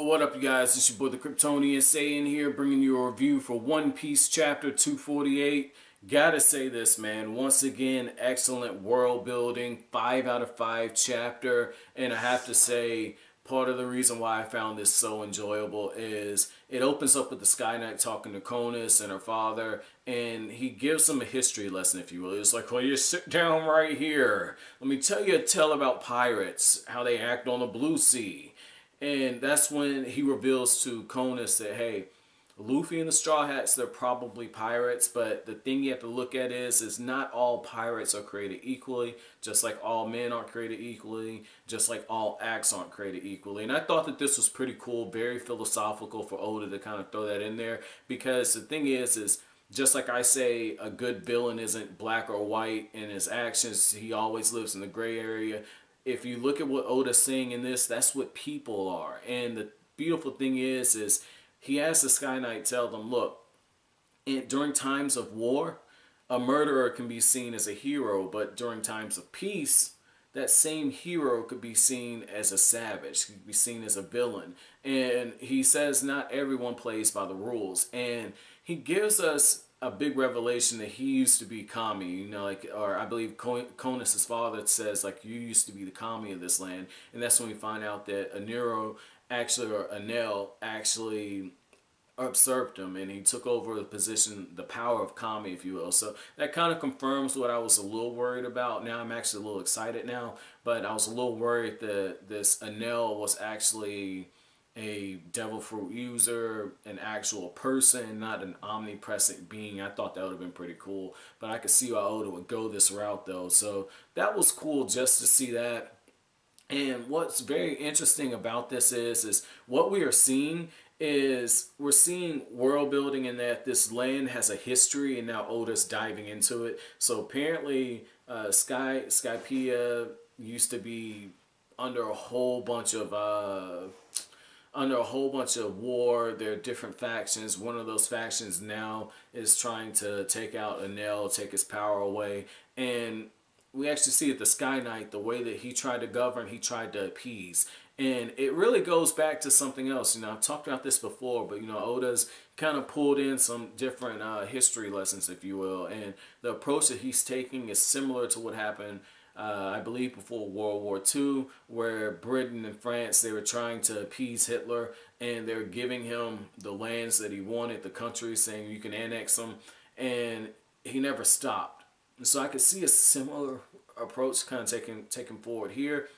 Yo, what up, you guys? It's your boy the Kryptonian saying here, bringing you a review for One Piece chapter 248. Gotta say this, man. Once again, excellent world building, 5 out of 5 chapter. And I have to say, part of the reason why I found this so enjoyable is it opens up with the Sky Knight talking to Conis and her father, and he gives them a history lesson, if you will. It's like, well, you sit down right here. Let me tell you a tale about pirates, how they act on the Blue Sea. And that's when he reveals to Conis that, hey, Luffy and the Straw Hats, they're probably pirates, but the thing you have to look at is not all pirates are created equally, just like all men aren't created equally, just like all acts aren't created equally. And I thought that this was pretty cool, very philosophical for Oda to kind of throw that in there, because the thing is just like I say, a good villain isn't black or white in his actions. He always lives in the gray area. If you look at what Oda's saying in this, that's what people are. And the beautiful thing is he has the Sky Knight tell them, look, during times of war, a murderer can be seen as a hero, but during times of peace, that same hero could be seen as a savage, could be seen as a villain. And he says not everyone plays by the rules. And he gives us a big revelation that he used to be Kami, you know, like, or I believe Conis' father says, like, you used to be the Kami of this land. And that's when we find out that Anero actually, or Anel actually usurped him, and he took over the position, the power of Kami, if you will. So that kind of confirms what I was a little worried about. Now I'm actually a little excited now, but I was a little worried that this Anel was actually a devil fruit user, an actual person, not an omnipresent being. I thought that would have been pretty cool, but I could see why Oda would go this route though. So that was cool just to see that. And what's very interesting about this is what we are seeing is we're seeing world building in that this land has a history, and now Oda's diving into it. So apparently Skypiea used to be under a whole bunch of war. There are different factions. One of those factions now is trying to take out Enel, take his power away. And we actually see that the Sky Knight, the way that he tried to govern, he tried to appease. And it really goes back to something else. You know, I've talked about this before, but, you know, Oda's kind of pulled in some different history lessons, if you will. And the approach that he's taking is similar to what happened I believe before World War II, where Britain and France, they were trying to appease Hitler, and they're giving him the lands that he wanted, the countries, saying you can annex them, and he never stopped. And so I could see a similar approach kind of taken forward here.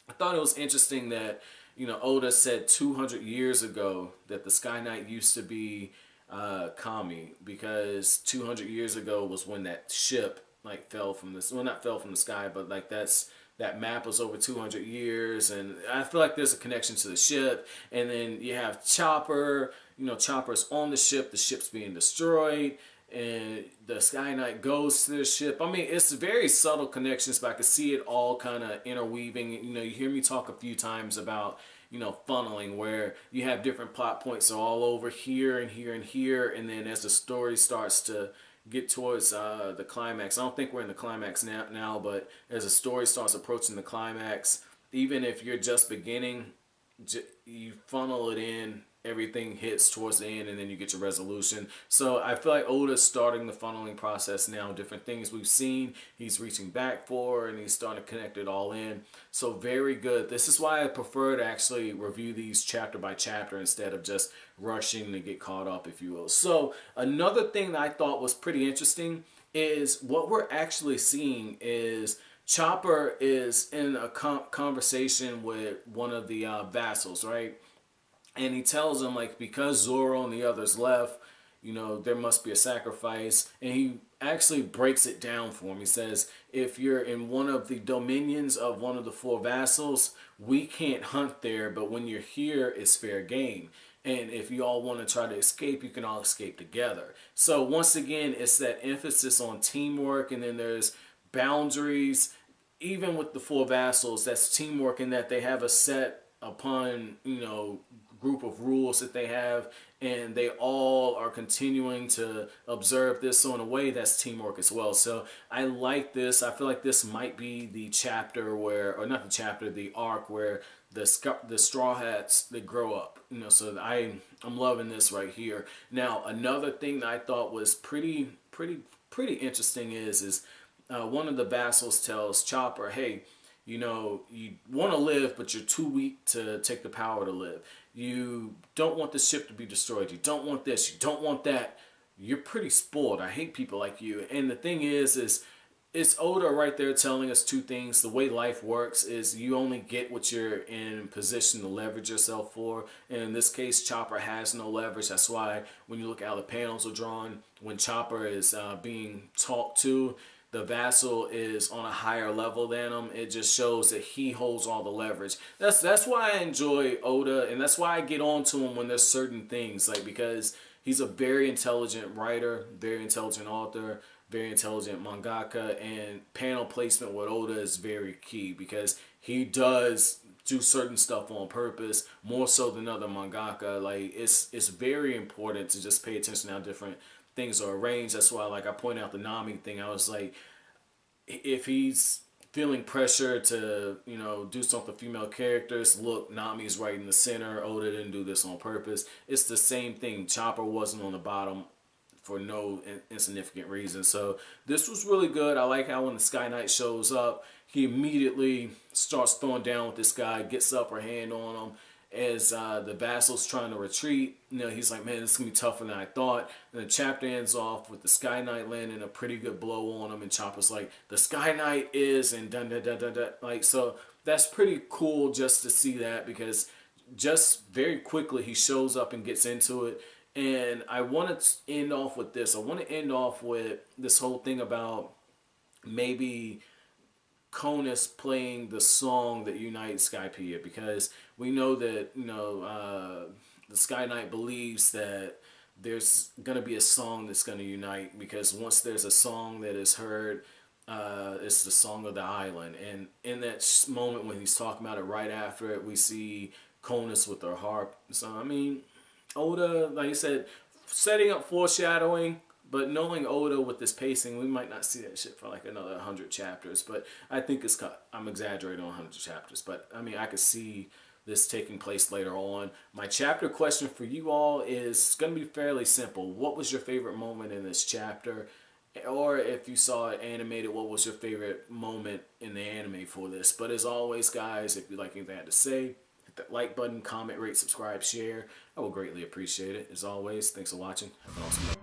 I thought it was interesting that, you know, Oda said 200 years ago that the Sky Knight used to be Kami, because 200 years ago was when that ship like fell from this, well, not fell from the sky, but like that map was over 200 years. And I feel like there's a connection to the ship. And then you have Chopper, you know, Chopper's on the ship's being destroyed, and the Sky Knight goes to the ship. I mean, it's very subtle connections, but I can see it all kind of interweaving. You know, you hear me talk a few times about, you know, funneling, where you have different plot points all over here and here and here, and then as the story starts to get towards the climax. I don't think we're in the climax now, but as the story starts approaching the climax, even if you're just beginning, you funnel it in, everything hits towards the end, and then you get your resolution. So I feel like Oda's starting the funneling process now. Different things we've seen, he's reaching back for, and he's starting to connect it all in. So very good. This is why I prefer to actually review these chapter by chapter instead of just rushing to get caught up, if you will. So another thing that I thought was pretty interesting is what we're actually seeing is Chopper is in a conversation with one of the vassals, right? And he tells him, like, because Zoro and the others left, you know, there must be a sacrifice. And he actually breaks it down for him. He says, if you're in one of the dominions of one of the 4 vassals, we can't hunt there, but when you're here, it's fair game. And if you all want to try to escape, you can all escape together. So once again, it's that emphasis on teamwork, and then there's boundaries. Even with the 4 vassals, that's teamwork in that they have a set upon, you know, group of rules that they have, and they all are continuing to observe this. So in a way, that's teamwork as well. So I like this. I feel like this might be the chapter where, or not the chapter, the arc where the Straw Hats, they grow up. So I'm loving this right here. Now another thing that I thought was pretty interesting is one of the vassals tells Chopper, hey, you want to live, but you're too weak to take the power to live. You don't want the ship to be destroyed. You don't want this. You don't want that. You're pretty spoiled. I hate people like you. And the thing is it's Oda right there telling us two things. The way life works is you only get what you're in position to leverage yourself for. And in this case, Chopper has no leverage. That's why when you look at how the panels are drawn, when Chopper is being talked to, the vassal is on a higher level than him. It just shows that he holds all the leverage. That's why I enjoy Oda, and that's why I get on to him when there's certain things, like, because he's a very intelligent writer, very intelligent author, very intelligent mangaka, and panel placement with Oda is very key because he does do certain stuff on purpose more so than other mangaka. Like, it's very important to just pay attention to how different things are arranged. That's why, like, I point out the Nami thing. I was like, if he's feeling pressure to, do something female characters, look, Nami's right in the center. Oda didn't do this on purpose. It's the same thing. Chopper wasn't on the bottom for no insignificant reason. So this was really good. I like how when the Sky Knight shows up, he immediately starts throwing down with this guy, gets upper hand on him. As the vassal's trying to retreat, he's like, man, this is going to be tougher than I thought. And the chapter ends off with the Sky Knight landing a pretty good blow on him. And Chopper's like, the Sky Knight is, and dun dun dun dun dun. Like, so that's pretty cool just to see that, because just very quickly he shows up and gets into it. And I want to end off with this. I want to end off with this whole thing about maybe Conis playing the song that unites Skypiea, because we know that the Sky Knight believes that there's going to be a song that's going to unite, because once there's a song that is heard, it's the song of the island. And in that moment when he's talking about it, right after it, we see Conis with her harp. So I mean, Oda, like I said, setting up foreshadowing. But knowing Oda with this pacing, we might not see that shit for like another 100 chapters. But I think I'm exaggerating on 100 chapters. But I mean, I could see this taking place later on. My chapter question for you all is going to be fairly simple. What was your favorite moment in this chapter? Or if you saw it animated, what was your favorite moment in the anime for this? But as always, guys, if you like anything I had to say, hit that like button, comment, rate, subscribe, share. I will greatly appreciate it. As always, thanks for watching. Have an awesome day.